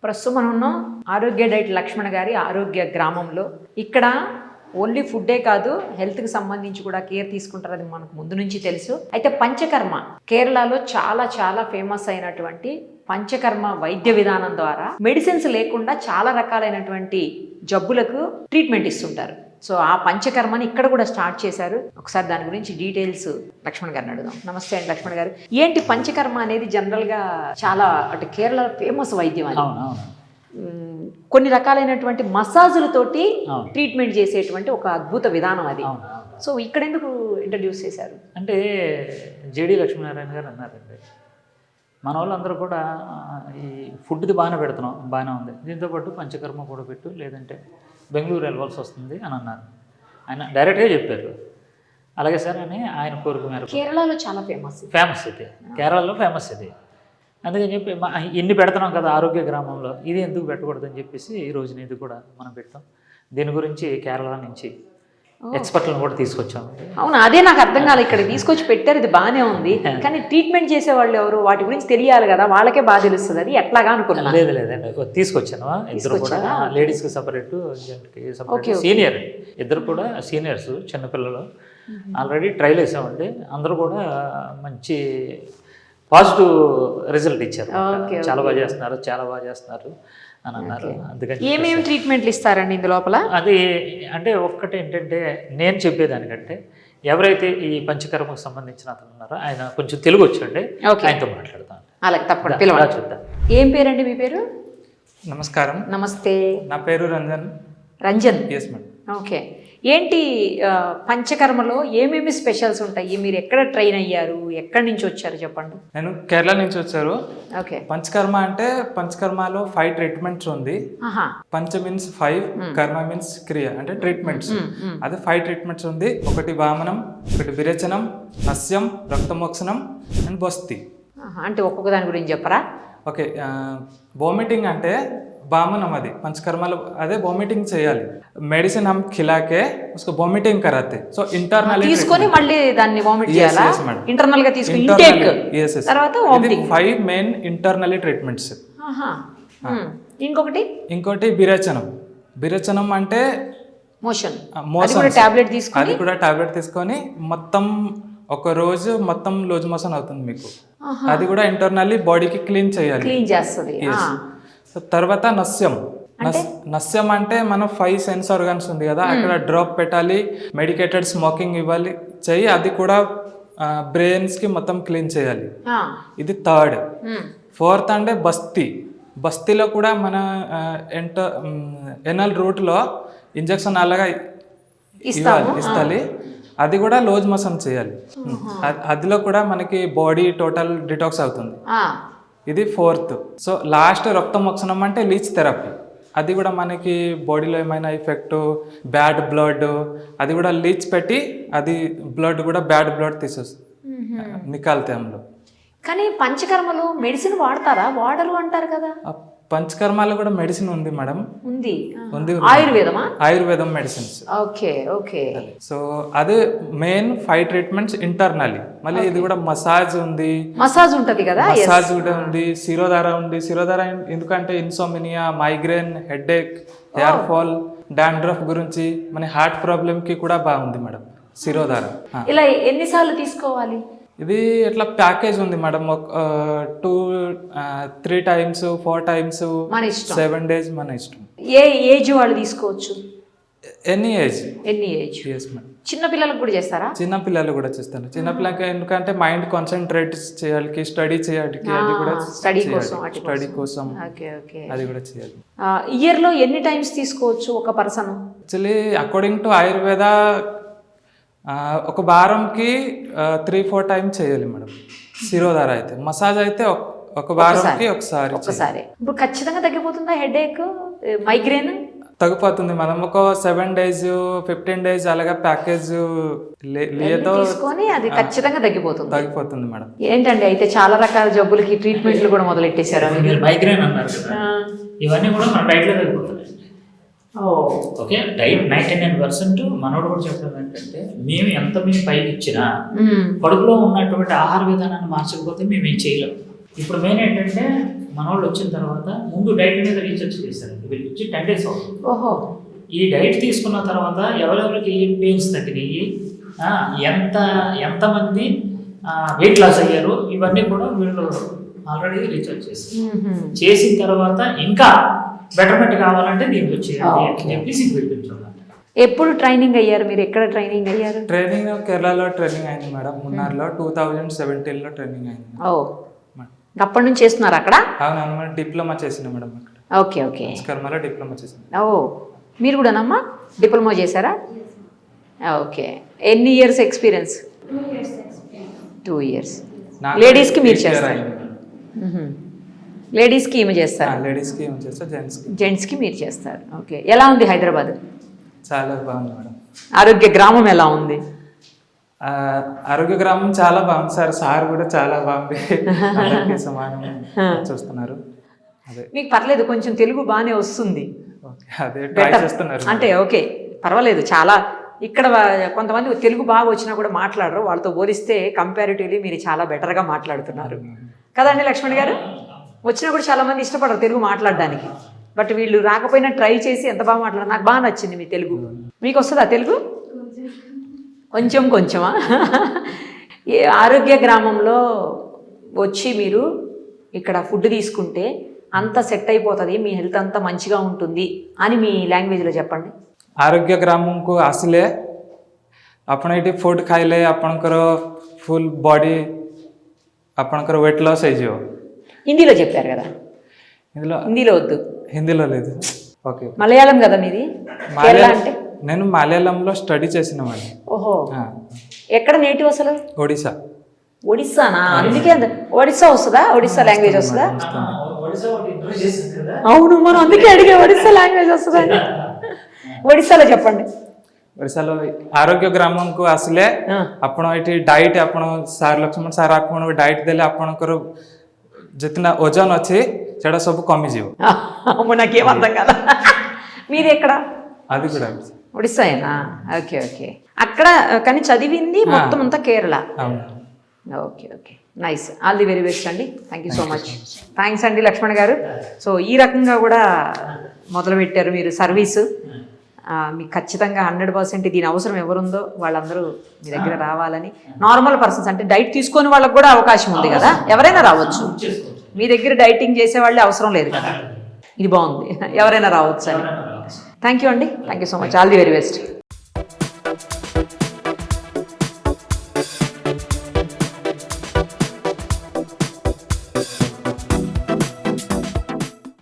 ప్రస్తుతం మనం ఉన్నాం ఆరోగ్య డైట్ లక్ష్మణ గారి ఆరోగ్య గ్రామంలో. ఇక్కడ ఓన్లీ ఫుడ్డే కాదు, హెల్త్కి సంబంధించి కూడా కేర్ తీసుకుంటారు, అది మనకు ముందు నుంచి తెలుసు. అయితే పంచకర్మ కేరళలో చాలా చాలా ఫేమస్ అయినటువంటి పంచకర్మ వైద్య విధానం ద్వారా మెడిసిన్స్ లేకుండా చాలా రకాలైనటువంటి జబ్బులకు ట్రీట్మెంట్ ఇస్తుంటారు. సో ఆ పంచకర్మని ఇక్కడ కూడా స్టార్ట్ చేశారు. ఒకసారి దాని గురించి డీటెయిల్స్ లక్ష్మణ్ గారిని అడుగుదాం. నమస్తే అండి లక్ష్మణ్ గారు. ఏంటి పంచకర్మ అనేది? జనరల్గా చాలా అటు కేరళ ఫేమస్ వైద్యం అది. కొన్ని రకాలైనటువంటి మసాజులతోటి ట్రీట్మెంట్ చేసేటువంటి ఒక అద్భుత విధానం అది. సో ఇక్కడ ఎందుకు ఇంట్రడ్యూస్ చేశారు అంటే జేడి లక్ష్మీనారాయణ గారు అన్నారండి, మన వాళ్ళందరూ కూడా ఈ ఫుడ్ది బాగానే పెడుతున్నాం, బాగానే ఉంది, దీంతోపాటు పంచకర్మ కూడా పెట్టు, లేదంటే బెంగళూరు వెళ్ళవలసి వస్తుంది అని అన్నారు. ఆయన డైరెక్ట్గా చెప్పారు. అలాగే సార్ అని ఆయన కోరిక మేరకు. కేరళలో చాలా ఫేమస్ ఇది, కేరళలో ఫేమస్ ఇది. అందుకని చెప్పి ఎన్ని పెడుతున్నాం కదా ఆరోగ్య గ్రామంలో, ఇది ఎందుకు పెట్టకూడదని చెప్పేసి ఈ రోజున ఇది కూడా మనం పెట్టాం. దీని గురించి కేరళ నుంచి ఎక్స్పర్ట్లను కూడా తీసుకొచ్చాము. అవును, అదే నాకు అర్థం కాలేదు. ఇక్కడ తీసుకొచ్చి పెట్టారు, ఇది బాగానే ఉంది, కానీ ట్రీట్మెంట్ చేసే వాళ్ళు ఎవరు, వాటి గురించి తెలియాలి కదా, వాళ్ళకే బాగా తెలుస్తుంది. అది ఎట్లాగా అనుకున్నాను. లేదండి, తీసుకొచ్చాను. ఇద్దరు కూడా లేడీస్కి సపరేట్, జెంట్కి సపరేట్, సీనియర్ ఇద్దరు కూడా సీనియర్స్, చిన్నపిల్లలు. ఆల్రెడీ ట్రైల్ వేసామండి, అందరూ కూడా మంచి పాజిటివ్ రిజల్ట్ ఇచ్చారు. చాలా బాగా చేస్తున్నారు అని అన్నారు. అందుకని ఏమేమి ట్రీట్మెంట్లు ఇస్తారండి ఇందు లోపల? అది అంటే ఒక్కటి ఏంటంటే, నేను చెప్పేదానికంటే ఎవరైతే ఈ పంచకర్మకు సంబంధించిన అతను ఉన్నారో ఆయన కొంచెం తెలుగు వచ్చండి, ఆయనతో మాట్లాడతాను. అలాగే తప్పకుండా పిలవాలి. చూద్దాం. ఏం పేరండి మీ పేరు? నమస్కారం. నమస్తే. నా పేరు రంజన్. Yes madam. ఓకే. ఏంటి పంచకర్మలో ఏమేమి స్పెషల్స్ ఉంటాయి? మీరు ఎక్కడ ట్రైన్ అయ్యారు, ఎక్కడి నుంచి వచ్చారు చెప్పండి. నేను కేరళ నుంచి వచ్చారు. ఓకే. పంచకర్మ అంటే పంచకర్మలో 5 ట్రీట్మెంట్స్ ఉంది. పంచ మీన్స్ 5, కర్మ మీన్స్ క్రియ అంటే ట్రీట్మెంట్స్. అదే 5 ట్రీట్మెంట్స్ ఉంది. ఒకటి వామనం, ఒకటి విరేచనం, నస్యం, రక్తమోక్షణం అండ్ బస్తి. అంటే ఒక్కొక్క దాని గురించి చెప్పరా? ఓకే. వామిటింగ్ అంటే वामनम అది పంచకర్మలో అదే వామిటింగ్ చేయాలి. మెడిసిన్ हम खिला के उसको వామిటింగ్ कराते. సో ఇంటర్నల్ తీసుకొని మళ్ళీ దాన్ని వామిట్ చేయాలా? ఇంటర్నల్ గా తీసుకొని ఇంటేక్ తర్వాత వామిటింగ్. 5 main internal treatments. ఇంకోటి విరేచనం. విరేచనం అంటే మోషన్. అది కూడా టాబ్లెట్ తీసుకొని మొత్తం ఒక రోజు మొత్తం లూజ్ మోషన్ అవుతుంది మీకు. అది కూడా ఇంటర్నల్లీ బాడీకి క్లీన్ చేయాలి, క్లీన్ చేస్తుంది. తర్వాత నస్యం. నస్యం అంటే మనం 5 సెన్స్ ఆర్గన్స్ ఉంది కదా, అక్కడ డ్రాప్ పెట్టాలి, మెడికేటెడ్ స్మోకింగ్ ఇవ్వాలి చెయ్యి, అది కూడా బ్రెయిన్స్ కి మొత్తం క్లీన్ చేయాలి. ఇది 3rd. 4th అంటే బస్తీ. బస్తీలో కూడా మన ఎనల్ రూట్ లో ఇంజెక్షన్ అలాగా ఇస్తాలి, అది కూడా లోజ్ మోషన్ చేయాలి. అదిలో కూడా మనకి బాడీ టోటల్ డిటాక్స్ అవుతుంది. ఇది 4th. సో లాస్ట్ రక్తమోక్షణం అంటే లీచ్ థెరపీ. అది కూడా మనకి బాడీలో ఏమైనా ఎఫెక్ట్, బ్యాడ్ బ్లడ్, అది కూడా లీచ్ పెట్టి అది బ్లడ్ కూడా బ్యాడ్ బ్లడ్ తీసేస్తుంది, నికాల్తే అందులో. కానీ పంచకర్మలో మెడిసిన్ వాడతారా? వాడరు అంటారు కదా. పంచకర్మలో కూడా మెడిసిన్ ఉంది మేడం. ఉంది. ఆయుర్వేదం మెడిసిన్స్. ఓకే. సో అదే మెయిన్ 5 ట్రీట్మెంట్స్ ఇంటర్నల్లీ. మళ్ళీ ఇది కూడా మసాజ్ ఉంది. మసాజ్ ఉంటది కదా. మసాజ్ కూడా ఉంది. శిరోధార ఉంది. శిరోధార ఎందుకంటే insomnia, migraine, headache, hair fall, dandruff గురించి, మన హార్ట్ ప్రాబ్లమ్ కి కూడా బాగుంది మేడం శిరోధార. ఇలా ఎన్నిసార్లు తీసుకోవాలి? ఇది ఎట్లా ప్యాకేజ్ ఉంది మేడం. 2-3 times, 4 times, 7 days మన ఇష్టం. ఏ ఏజ్ వాళ్ళు తీసుకోవచ్చు? Any age. Yes madam. చిన్న పిల్లలకు కూడా చేస్తారా? చిన్న పిల్లలు కూడా చేస్తాను. చిన్న పిల్లలకి ఎందుకంటే మైండ్ కాన్సన్ట్రేట్ చేయాలి, స్టడీ చేయాలి, అది కూడా స్టడీ కోసం అది కూడా చేయాలి. ఇయర్ లో ఎన్ని టైమ్స్ తీసుకోవచ్చు ఒక person? Actually according to Ayurveda ఒక వారంకి 3-4 times చేయాలి మేడం. శిరోధార అయితే. మసాజ్ అయితే ఒక వారంకి ఒకసారి. ఇప్పుడు ఖచ్చితంగా తగ్గిపోతుందా హెడేక్, మైగ్రేన్? తగ్గిపోతుంది మనం. ఒక 7 days, 15 days అలాగా ప్యాకేజ్ తీసుకొని అది ఖచ్చితంగా తగ్గిపోతుంది మేడం. ఏంటండి అయితే చాలా రకాల జబ్బులకి ట్రీట్మెంట్లు కూడా మొదలెట్టేశారు. మైగ్రేన్ అన్నారు కదా, ఇవన్నీ కూడా మన డైట్ లో తగ్గిపోతున్నాయి. ఓకే. డైట్ 99% మనోడు కూడా చెప్పడం ఏంటంటే, మేము ఎంత మేము పైకి ఇచ్చినా కడుపులో ఉన్నటువంటి ఆహార విధానాన్ని మార్చకపోతే మేము ఏం చేయలేము. ఇప్పుడు మెయిన్ ఏంటంటే మన వాళ్ళు వచ్చిన తర్వాత ముందు డైట్ మీద రీసెర్చ్ చేశారండి. వీళ్ళు వచ్చి 10 days అవుతుంది. ఓహో. ఈ డైట్ తీసుకున్న తర్వాత ఎవరెవరికి ఏం పెయిన్స్ తగ్గినాయి, ఎంతమంది వెయిట్ లాస్ అయ్యారు, ఇవన్నీ కూడా వీళ్ళు ఆల్రెడీ రీసెర్చ్ చేశారు. చేసిన తర్వాత ఇంకా బెటర్మెంట్ కావాలంటే దీంట్లో చేయాలి అని చెప్పేసి పిలిపించారు. ఎప్పుడు ట్రైనింగ్ అయ్యారు మీరు? ఎక్కడ ట్రైనింగ్ అయ్యారు? ట్రైనింగ్ కేరళలో ట్రైనింగ్ అయింది మేడం. మున్నార్లో 2017లో ట్రైనింగ్ అయింది. ఓ, అప్పటి నుంచి చేస్తున్నారు అక్కడ? అవునవును మేడం, డిప్లొమా చేసిన మేడం అక్కడ. Okay okay. కర్మలో డిప్లొమా చేసిన. ఓ, మీరు కూడానమ్మా డిప్లొమా చేశారా? ఓకే. ఎన్ని ఇయర్స్ ఎక్స్పీరియన్స్? 2 years. లేడీస్కి మీరు చేస్తారు? లేడీస్కి ఏమి చేస్తారు? లేడీస్కి ఏమి చేస్తారు, జెంట్స్కి మీరు చేస్తారు. ఓకే. ఎలా ఉంది హైదరాబాద్? చాలా బాగుంది మేడం. ఆరోగ్య గ్రామం ఎలా ఉంది? ఆరోగ్య గ్రామం చాలా బాగుంది సార్. సార్ కూడా చాలా బాగుంది, అందరికీ సమానం చూస్తున్నారు. అదే మీకు పర్లేదు, కొంచెం తెలుగు బాగానే వస్తుంది. అదే ట్రై చేస్తున్నారు అంటే ఓకే, పర్వాలేదు. చాలా ఇక్కడ కొంతమంది తెలుగు బాగా వచ్చినా కూడా మాట్లాడరు. వాళ్ళతో పోలిస్తే కంపారిటివ్లీ మీరు చాలా బెటర్గా మాట్లాడుతున్నారు కదండి లక్ష్మణ్ గారు? వచ్చినా కూడా చాలా మంది ఇష్టపడరు తెలుగు మాట్లాడడానికి. బట్ వీళ్ళు రాకపోయినా ట్రై చేసి ఎంత బాగా మాట్లాడారు. నాకు బాగా నచ్చింది మీ తెలుగు. మీకు వస్తుందా తెలుగు? కొంచెం కొంచెమా? ఏ ఆరోగ్య గ్రామంలో వచ్చి మీరు ఇక్కడ ఫుడ్ తీసుకుంటే అంత సెట్ అయిపోతుంది, మీ హెల్త్ అంతా మంచిగా ఉంటుంది అని మీ లాంగ్వేజ్లో చెప్పండి. आरोग्य ग्रामों को आसिले आपण ये फूड खाइले आपणकर फुल बॉडी आपणकर वेट लॉस हो. హిందీలో చెప్పారు కదా? హిందీలో వద్దు, హిందీలో లేదు. ఓకే. మలయాళం కదా మీది? కేరళ అంటే నేను మలయాళంలో స్టడీ చేసిన వాడిని. ఓహో. ఎక్కడ నేటివ్ అసలు? ఒడిశా. ఒడిస్సానా? అందుకే ఒడిస్సా వస్తుందా? ఒడిస్సా లాంగ్వేజ్ వస్తుందా? అవును, మనం అందుకే అడిగే ఒడిస్సా లాంగ్వేజ్ వస్తుందా? ఒడిస్సాలో చెప్పండి. ఒడిశాలో आरोग्य ग्रामों को आसिले आपण ये डाइट आपण सार लक्ष्मण सार आपण डाइट देले आपणकर जितना ओजन अच्छे सेटा सब कमी जीव. నాకేం అర్థం కదా. మీది ఎక్కడ? అది కూడా ఒడిస్సాయేనా? Okay okay. అక్కడ కానీ చదివింది మొత్తం అంతా Kerala. Okay okay, nice. All the very best అండి. Thank you so much. Thanks అండి లక్ష్మణ్ గారు. సో ఈ రకంగా కూడా మొదలుపెట్టారు మీరు సర్వీసు. మీకు ఖచ్చితంగా 100% దీని అవసరం ఎవరుందో వాళ్ళందరూ మీ దగ్గర రావాలని. నార్మల్ పర్సన్స్ అంటే డైట్ తీసుకొని వాళ్ళకి కూడా అవకాశం ఉంది కదా, ఎవరైనా రావచ్చు. మీ దగ్గర డైటింగ్ చేసే వాళ్ళే అవసరం లేదు కదా. ఇది బాగుంది, ఎవరైనా రావచ్చు అని. థ్యాంక్ యూ అండి. Thank you so much. All the very best.